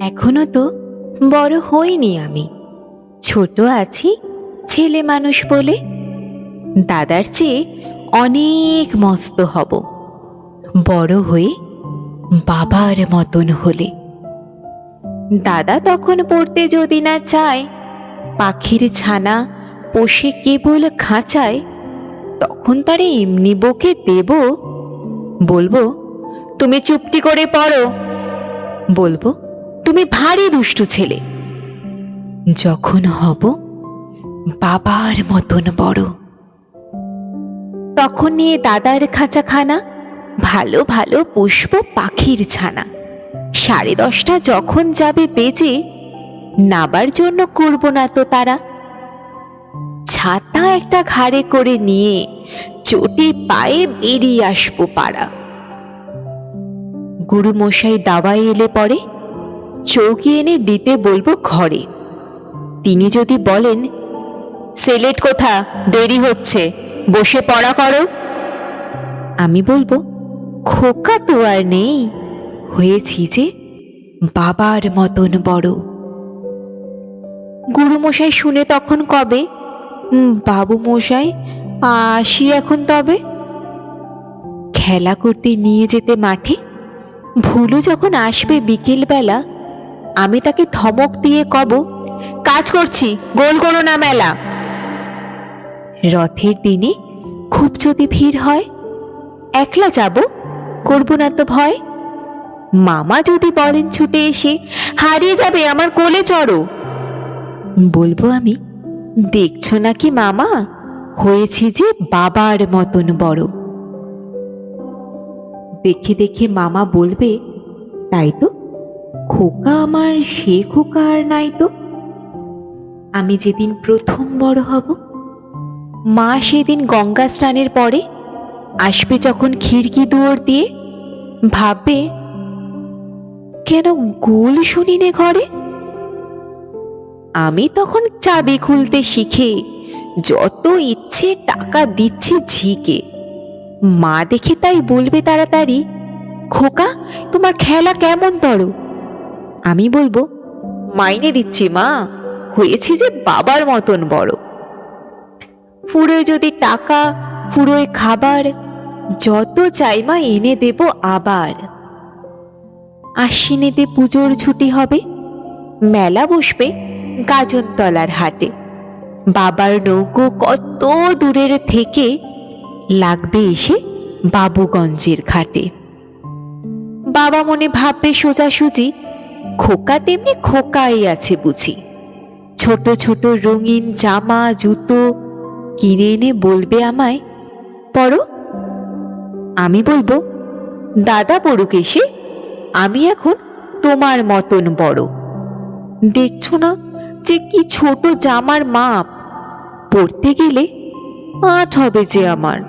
এখনো তো বড় হইনি আমি, ছোট আছি ছেলে মানুষ বলে। দাদার চেয়ে অনেক মস্ত হব বড় হয়ে, বাবার মতন হলে। দাদা তখন পড়তে যদি না চায়, পাখির ছানা পোষে কেবল খাঁচায়, তখন তারে এমনি বকে দেব, বলবো তুমি চুপটি করে পড়ো, বলবো তুমি ভারী দুষ্টু ছেলে। যখন হব বাবার মতন বড়, তখন নিয়ে দাদার খাঁচাখানা ভালো ভালো পুষ্প পাখির ছানা। 10:30 যখন যাবে বেজে, নাবার জন্য করব না তো তারা। ছাতা একটা ঘাড়ে করে নিয়ে চটি পায়ে বেরিয়ে আসবো পাড়া। গুরুমশাই দাওয়ায় এলে পরে চৌকি এনে দিতে বলবো ঘরে। তিনি যদি বলেন, সেলেট কোথা, দেরি হচ্ছে, বসে পড়া করো, আমি বলবো খোকা তো আর নেই, হয়েছি যে বাবার মতন বড়। গুরুমশাই শুনে তখন কবে, বাবু মশাই আসি এখন তবে। খেলা করতে নিয়ে যেতে মাঠে ভুলু যখন আসবে বিকেলবেলা, আমি তাকে ধমক দিয়ে কব, কাজ করছি, গোল করো না মেলা। রথের দিনে খুব যদি ভিড় হয়, একলা যাব, করব না তো ভয়। মামা যদি বলেন ছুটে এসে, হারিয়ে যাবে আমার কোলে চড়ো, বলবো আমি, দেখছো নাকি মামা, হয়েছি যে বাবার মতন বড়। দেখে দেখে মামা বলবে, তাই তো, খোকা আমার সে খোকা আর নাই তো। আমি যেদিন প্রথম বড় হব, মা সেদিন গঙ্গা স্নানের পরে আসবে যখন খিড়কি দুয়ার দিয়ে, ভাববে, কেন গোল শুনিনে ঘরে। আমি তখন চাবি খুলতে শিখে যত ইচ্ছে টাকা দিচ্ছি ঝিকে। মা দেখে তাই বলবে তাড়াতাড়ি, খোকা তোমার খেলা কেমন তর। আমি বলবো, মাইনে দিচ্ছি মা, হয়েছি যে বাবার মতন বড়। ফুরোয় যদি টাকা, ফুরোয় খাবার, যত চাই মা এনে দেব আবার। আশ্বিনেতে পুজোর ছুটি হবে, মেলা বসবে গাজনতলার হাটে। বাবার নৌকো কত দূরের থেকে লাগবে এসে বাবুগঞ্জের ঘাটে। বাবা মনে ভাববে সোজাসুজি, খোকা তেমনি খোকাই আছে বুঝি। ছোট ছোট রঙিন জামা জুতো কিনে এনে বলবে আমায়, পড়ো। আমি বলবো, দাদা পড়ুক এসে, আমি এখন তোমার মতন বড়। দেখছো না যে কি ছোট জামার মাপ, পড়তে গেলে 8 হবে যে আমার।